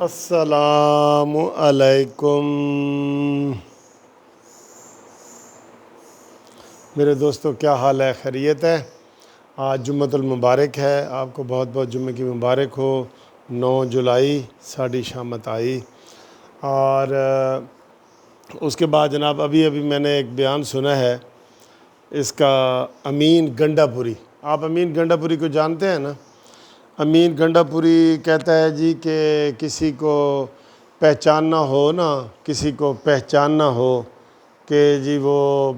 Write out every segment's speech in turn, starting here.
السلام علیکم میرے دوستو، کیا حال ہے؟ خیریت ہے؟ آج جمعۃ المبارک ہے، آپ کو بہت بہت جمعہ کی مبارک ہو۔ 9 جولائی ساڑھی شامت آئی، اور اس کے بعد جناب ابھی میں نے ایک بیان سنا ہے اس کا، امین گنڈا پوری۔ آپ امین گنڈا پوری کو جانتے ہیں نا؟ امین گنڈا پوری کہتا ہے جی کہ کسی کو پہچاننا ہو نا، کسی کو پہچاننا ہو کہ جی وہ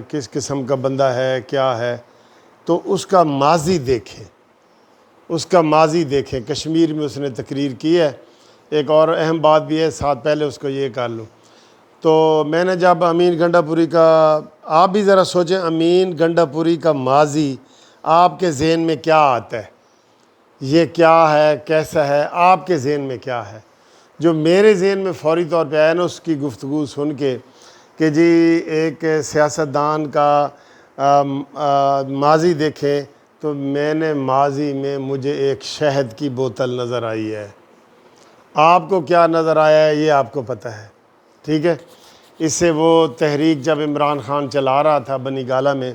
کس قسم کا بندہ ہے، کیا ہے، تو اس کا ماضی دیکھیں، اس کا ماضی دیکھیں۔ کشمیر میں اس نے تقریر کی ہے۔ ایک اور اہم بات بھی ہے، ساتھ پہلے اس کو یہ کر لوں، تو میں نے جب امین گنڈا پوری کا، آپ بھی ذرا سوچیں امین گنڈا پوری کا ماضی آپ کے ذہن میں کیا آتا ہے، یہ کیا ہے، کیسا ہے، آپ کے ذہن میں کیا ہے؟ جو میرے ذہن میں فوری طور پہ آیا نا اس کی گفتگو سن کے، کہ جی ایک سیاستدان کا ماضی دیکھیں، تو میں نے ماضی میں مجھے ایک شہد کی بوتل نظر آئی ہے۔ آپ کو کیا نظر آیا ہے یہ آپ کو پتہ ہے، ٹھیک ہے؟ اس سے وہ تحریک جب عمران خان چلا رہا تھا بنی گالہ میں،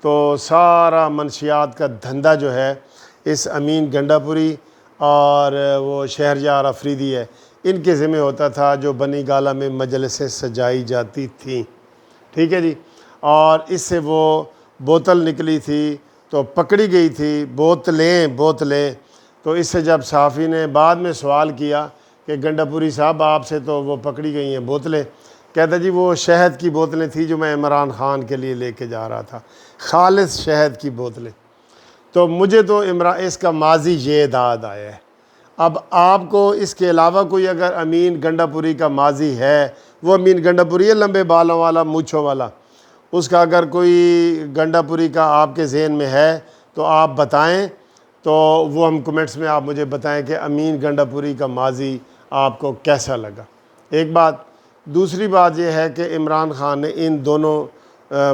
تو سارا منشیات کا دھندہ جو ہے اس امین گنڈا پوری اور وہ شہریار افریدی ہے، ان کے ذمہ ہوتا تھا، جو بنی گالہ میں مجلسیں سجائی جاتی تھیں، ٹھیک ہے جی؟ اور اس سے وہ بوتل نکلی تھی تو پکڑی گئی تھی، بوتلیں۔ تو اس سے جب صحافی نے بعد میں سوال کیا کہ گنڈا پوری صاحب آپ سے تو وہ پکڑی گئی ہیں بوتلیں، کہتا جی وہ شہد کی بوتلیں تھیں جو میں عمران خان کے لیے لے کے جا رہا تھا، خالص شہد کی بوتلیں۔ تو مجھے تو اس کا ماضی یہ یاد آیا ہے۔ اب آپ کو اس کے علاوہ کوئی اگر امین گنڈا پوری کا ماضی ہے، وہ امین گنڈا پوری ہے لمبے بالوں والا، مونچھوں والا، اس کا اگر کوئی گنڈا پوری کا آپ کے ذہن میں ہے تو آپ بتائیں، تو وہ ہم کمنٹس میں آپ مجھے بتائیں کہ امین گنڈا پوری کا ماضی آپ کو کیسا لگا۔ ایک بات۔ دوسری بات یہ ہے کہ عمران خان نے ان دونوں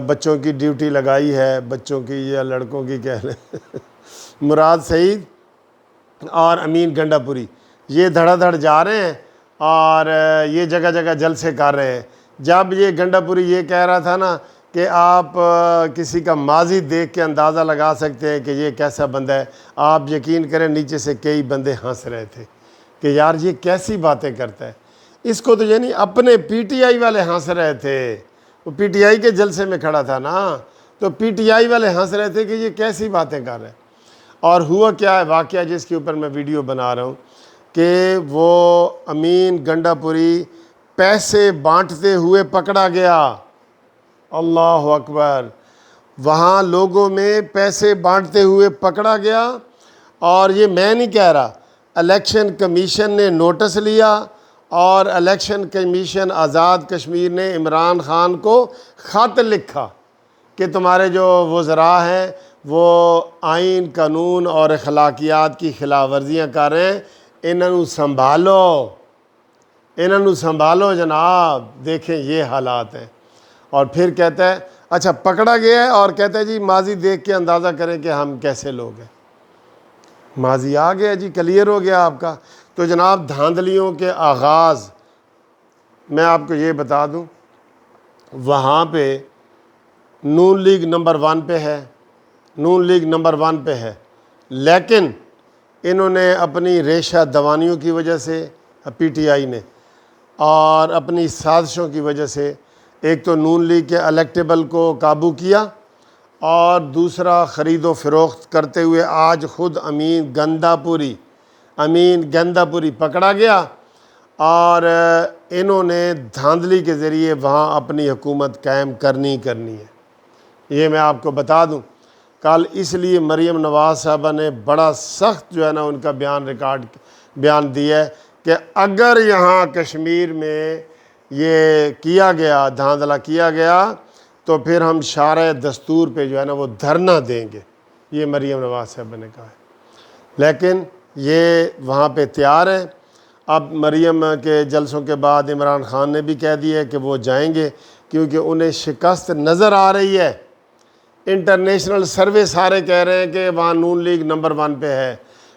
بچوں کی ڈیوٹی لگائی ہے، بچوں کی یا لڑکوں کی کہہ لیں مراد سعید اور امین گنڈا پوری، یہ دھڑا دھڑ جا رہے ہیں اور یہ جگہ جگہ جلسے کر رہے ہیں۔ جب یہ گنڈا پوری یہ کہہ رہا تھا نا کہ آپ کسی کا ماضی دیکھ کے اندازہ لگا سکتے ہیں کہ یہ کیسا بندہ ہے، آپ یقین کریں نیچے سے کئی بندے ہنس رہے تھے کہ یار یہ کیسی باتیں کرتا ہے۔ اس کو تو یعنی اپنے پی ٹی آئی والے ہنس رہے تھے، وہ پی ٹی آئی کے جلسے میں کھڑا تھا نا، تو پی ٹی آئی والے ہنس رہے تھے کہ یہ کیسی باتیں کر رہے ہیں۔ اور ہوا کیا ہے واقعہ جس کے اوپر میں ویڈیو بنا رہا ہوں، کہ وہ امین گنڈا پوری پیسے بانٹتے ہوئے پکڑا گیا۔ اللہ اکبر! وہاں لوگوں میں پیسے بانٹتے ہوئے پکڑا گیا، اور یہ میں نہیں کہہ رہا، الیکشن کمیشن نے نوٹس لیا، اور الیکشن کمیشن آزاد کشمیر نے عمران خان کو خط لکھا کہ تمہارے جو وزراء ہیں وہ آئین، قانون اور اخلاقیات کی خلاف ورزیاں کر رہے ہیں، انہوں سنبھالو جناب۔ دیکھیں یہ حالات ہیں۔ اور پھر کہتا ہے اچھا پکڑا گیا ہے، اور کہتا ہے جی ماضی دیکھ کے اندازہ کریں کہ ہم کیسے لوگ ہیں۔ ماضی آ گیا جی، کلیئر ہو گیا آپ کا۔ تو جناب دھاندلیوں کے آغاز میں آپ کو یہ بتا دوں، وہاں پہ نون لیگ نمبر 1 پہ ہے، لیکن انہوں نے اپنی ریشہ دوانیوں کی وجہ سے، پی ٹی آئی نے، اور اپنی سازشوں کی وجہ سے، ایک تو نون لیگ کے الیکٹیبل کو قابو کیا، اور دوسرا خرید و فروخت کرتے ہوئے آج خود امین گنڈا پوری پکڑا گیا، اور انہوں نے دھاندلی کے ذریعے وہاں اپنی حکومت قائم کرنی ہے۔ یہ میں آپ کو بتا دوں، کل اس لیے مریم نواز صاحبہ نے بڑا سخت جو ہے نا ان کا بیان دیا ہے کہ اگر یہاں کشمیر میں یہ کیا گیا، دھاندلا کیا گیا، تو پھر ہم شارع دستور پہ جو ہے نا وہ دھرنا دیں گے، یہ مریم نواز صاحبہ نے کہا ہے۔ لیکن یہ وہاں پہ تیار ہے۔ اب مریم کے جلسوں کے بعد عمران خان نے بھی کہہ دیا ہے کہ وہ جائیں گے، کیونکہ انہیں شکست نظر آ رہی ہے۔ انٹرنیشنل سروے سارے کہہ رہے ہیں کہ وہاں نون لیگ نمبر 1 پہ ہے،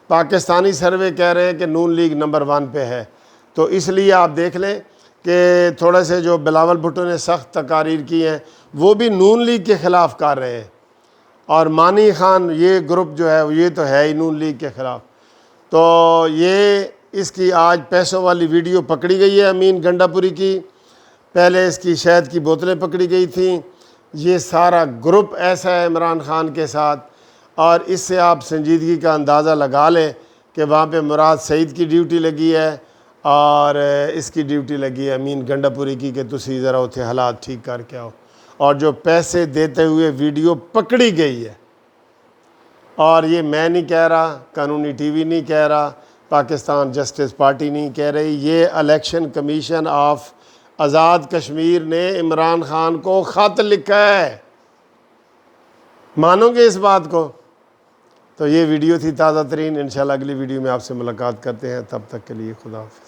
پاکستانی سروے کہہ رہے ہیں کہ نون لیگ نمبر 1 پہ ہے، تو اس لیے آپ دیکھ لیں کہ تھوڑے سے جو بلاول بھٹو نے سخت تقاریر کی ہیں وہ بھی نون لیگ کے خلاف کر رہے ہیں، اور مانی خان یہ گروپ جو ہے یہ تو ہے ہی نون لیگ کے خلاف. تو یہ اس کی آج پیسوں والی ویڈیو پکڑی گئی ہے امین گنڈا پوری کی، پہلے اس کی شہد کی بوتلیں پکڑی گئی تھیں. یہ سارا گروپ ایسا ہے عمران خان کے ساتھ، اور اس سے آپ سنجیدگی کا اندازہ لگا لیں کہ وہاں پہ مراد سعید کی ڈیوٹی لگی ہے اور اس کی ڈیوٹی لگی ہے امین گنڈا پوری کی کہ تسی ذرا اتنے حالات ٹھیک کر کے آؤ. اور جو پیسے دیتے ہوئے ویڈیو پکڑی گئی ہے، اور یہ میں نہیں کہہ رہا، قانونی ٹی وی نہیں کہہ رہا، پاکستان جسٹس پارٹی نہیں کہہ رہی، یہ election commission of Azad Kashmir نے عمران خان کو خط لکھا ہے. مانو گے اس بات کو؟ تو یہ ویڈیو تھی تازہ ترین. انشاءاللہ اگلی ویڈیو میں آپ سے ملاقات کرتے ہیں، تب تک کے لیے خدا حافظ.